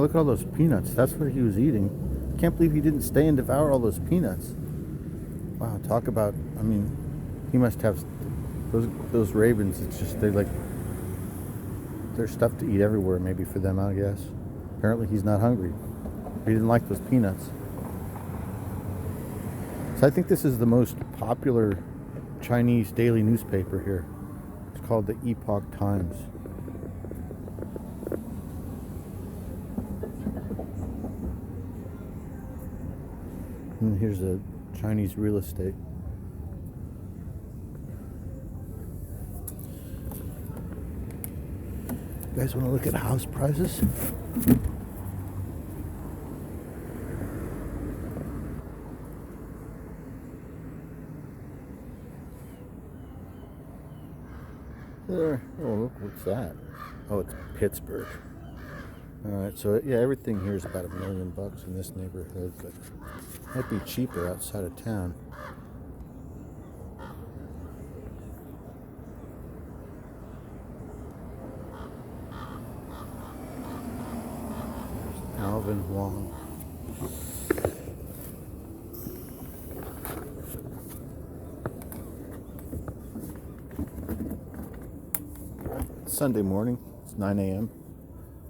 look at all those peanuts. That's what he was eating. Can't believe he didn't stay and devour all those peanuts. Wow, talk about, I mean, he must have those ravens. It's just, there's stuff to eat everywhere, maybe for them, I guess. Apparently he's not hungry. He didn't like those peanuts. So I think this is the most popular Chinese daily newspaper here. It's called the Epoch Times. And here's the Chinese real estate. You guys want to look at house prices? There. Oh, look, what's that? Oh, it's Pittsburgh. Alright, so yeah, everything here is about $1 million in this neighborhood, but it might be cheaper outside of town. There's Alvin Wong. It's Sunday morning, it's 9 a.m.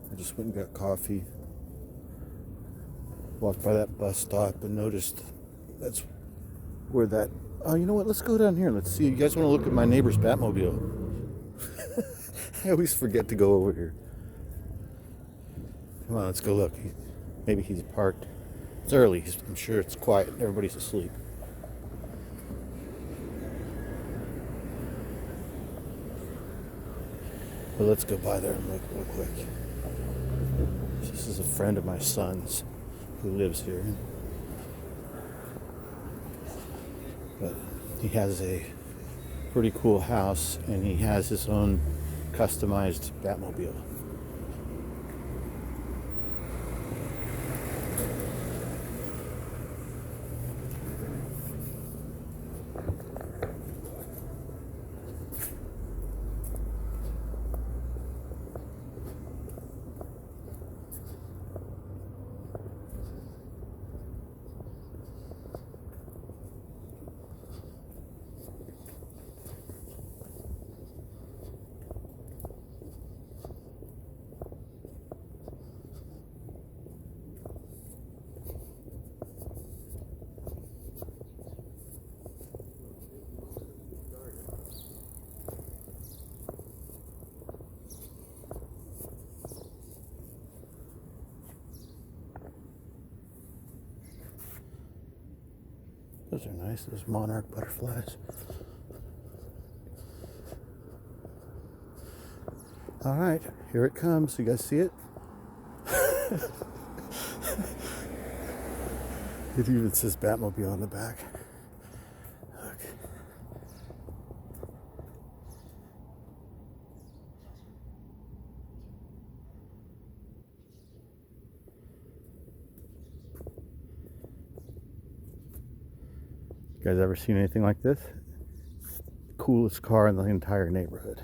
I just went and got coffee. Walked by that bus stop and noticed that's where that... Oh, you know what? Let's go down here. Let's see. You guys want to look at my neighbor's Batmobile? I always forget to go over here. Come on, let's go look. Maybe he's parked. It's early. I'm sure it's quiet. Everybody's asleep. But let's go by there and look real quick. This is a friend of my son's who lives here. But he has a pretty cool house and he has his own customized Batmobile. Those are nice, those monarch butterflies. Alright, here it comes. You guys see it? It even says Batmobile on the back. Look. You guys ever seen anything like this? It's the coolest car in the entire neighborhood.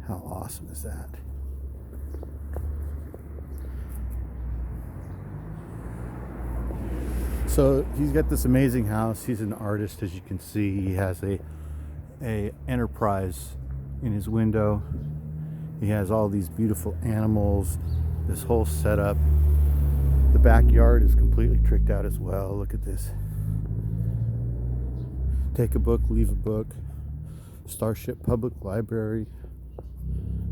How awesome is that? So he's got this amazing house. He's an artist, as you can see. He has a enterprise in his window. He has all these beautiful animals, this whole setup. The backyard is completely tricked out as well. Look at this. Take a book, leave a book. Starship Public Library.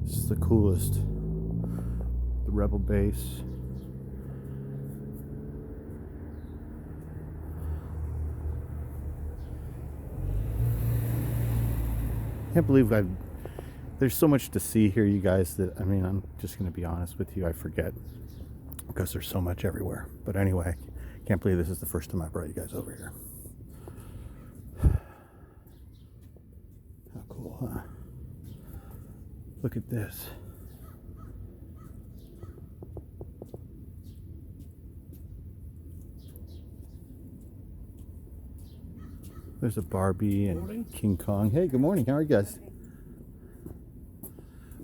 This is the coolest. The Rebel Base. Can't believe there's so much to see here, you guys, that, I mean, I'm just going to be honest with you, I forget because there's so much everywhere. But anyway, can't believe this is the first time I brought you guys over here. How cool, huh? Look at this. There's a Barbie and King Kong. Hey, good morning. How are you guys?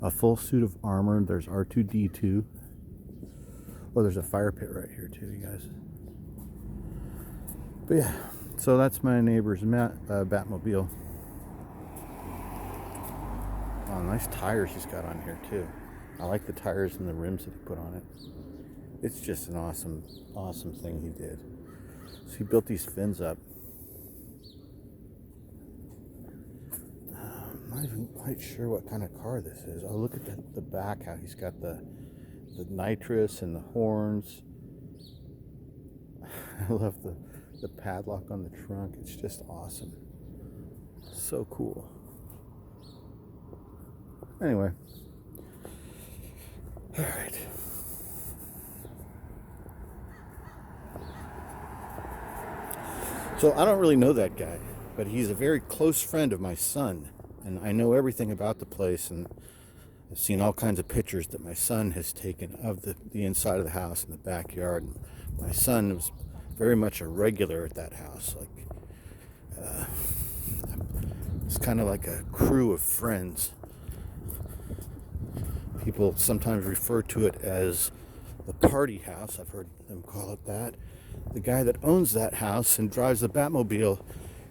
A full suit of armor. There's R2-D2. Oh, there's a fire pit right here too, you guys. But yeah, so that's my neighbor's Batmobile. Oh, nice tires he's got on here too. I like the tires and the rims that he put on it. It's just an awesome, awesome thing he did. So he built these fins up. I'm not even quite sure what kind of car this is. Oh, look at the back, how he's got the nitrous and the horns. I love the padlock on the trunk. It's just awesome. So cool. Anyway. All right. So I don't really know that guy, but he's a very close friend of my son, and I know everything about the place, and I've seen all kinds of pictures that my son has taken of the inside of the house and the backyard. And my son was very much a regular at that house. It's kind of like a crew of friends. People sometimes refer to it as the party house. I've heard them call it that. The guy that owns that house and drives the Batmobile,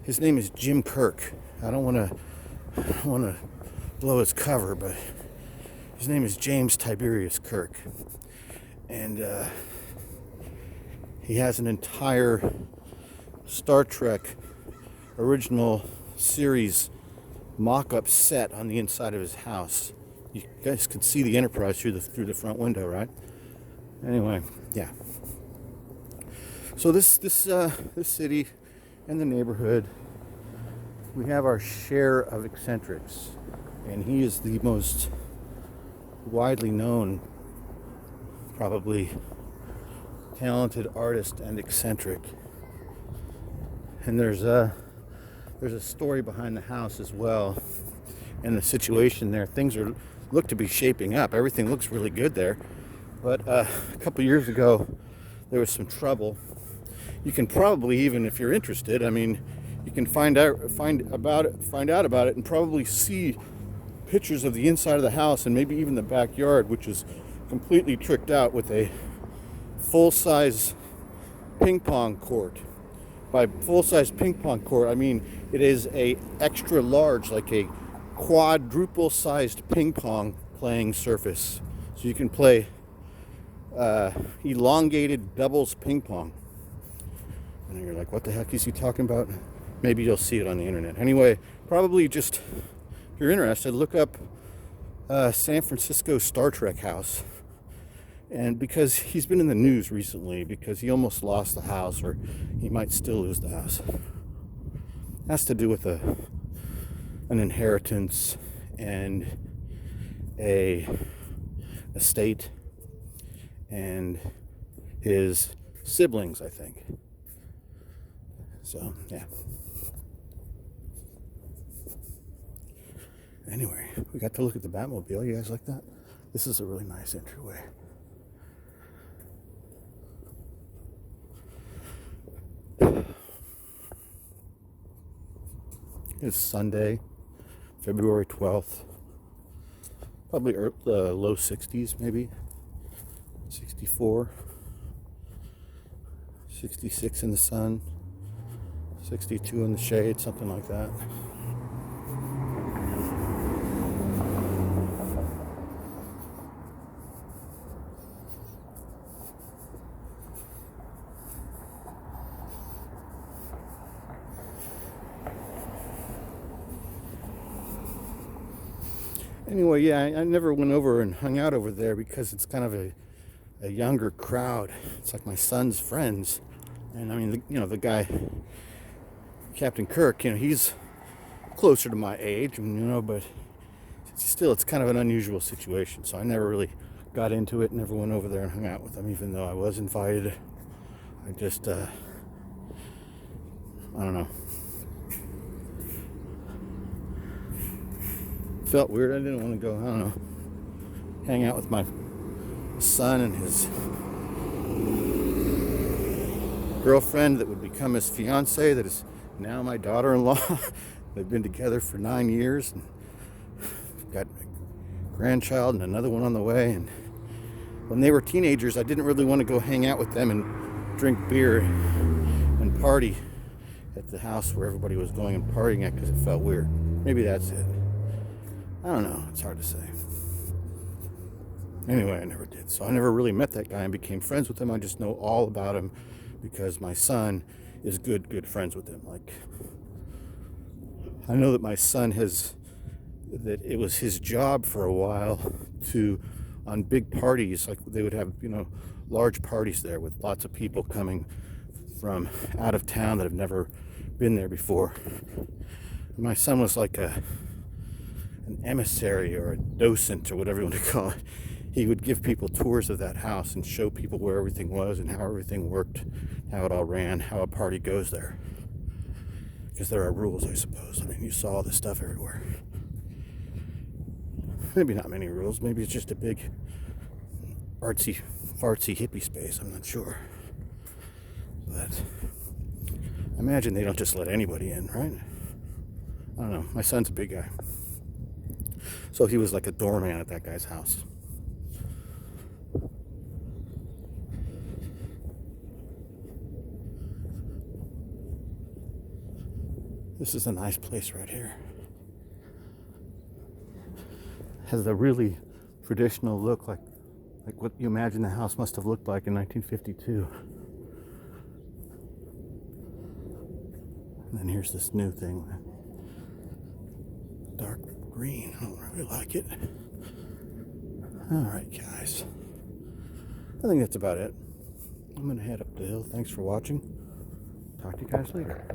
his name is Jim Kirk. I don't want to blow his cover, but his name is James Tiberius Kirk. And he has an entire Star Trek original series mock-up set on the inside of his house. You guys can see the Enterprise through the front window, right? Anyway, yeah. So this city and the neighborhood, we have our share of eccentrics, and he is the most widely known, probably talented artist and eccentric. And there's a story behind the house as well, and the situation there. Things look to be shaping up. Everything looks really good there, but a couple years ago there was some trouble. You can probably, even if you're interested, I mean, you can find out about it and probably see pictures of the inside of the house and maybe even the backyard, which is completely tricked out with a full-size ping pong court. By full-size ping pong court, I mean it is a extra large, like a quadruple-sized ping pong playing surface. So you can play elongated doubles ping pong. And you're like, what the heck is he talking about? Maybe you'll see it on the internet. Anyway, probably just, if you're interested, look up San Francisco Star Trek house. And because he's been in the news recently because he almost lost the house, or he might still lose the house. It has to do with an inheritance and a estate and his siblings, I think. So, yeah. Anyway, we got to look at the Batmobile. You guys like that? This is a really nice entryway. It's Sunday, February 12th. Probably low 60s, maybe. 64. 66 in the sun. 62 in the shade, something like that. Anyway, yeah, I never went over and hung out over there because it's kind of a younger crowd. It's like my son's friends. And I mean, the guy, Captain Kirk, he's closer to my age, but still, it's kind of an unusual situation. So I never really got into it, never went over there and hung out with him, even though I was invited. I just, I don't know. Felt weird. I didn't want to go, I don't know, hang out with my son and his girlfriend that would become his fiance, that is now my daughter-in-law. They've been together for 9 years, and got a grandchild and another one on the way. And when they were teenagers, I didn't really want to go hang out with them and drink beer and party at the house where everybody was going and partying at, because it felt weird. Maybe that's it. I don't know. It's hard to say. Anyway, I never did. So I never really met that guy and became friends with him. I just know all about him because my son is good friends with him. Like, I know that my son that it was his job for a while to, on big parties, like they would have, large parties there with lots of people coming from out of town that have never been there before. My son was like an emissary or a docent or whatever you want to call it. He would give people tours of that house and show people where everything was and how everything worked, how it all ran, how a party goes there. Because there are rules, I suppose. I mean, you saw all this stuff everywhere. Maybe not many rules. Maybe it's just a big artsy, fartsy hippie space. I'm not sure. But I imagine they don't just let anybody in, right? I don't know. My son's a big guy. So he was like a doorman at that guy's house. This is a nice place right here. Has a really traditional look, like what you imagine the house must have looked like in 1952. And then here's this new thing, dark green. I don't really like it. All right, guys. I think that's about it. I'm gonna head up the hill. Thanks for watching. Talk to you guys later.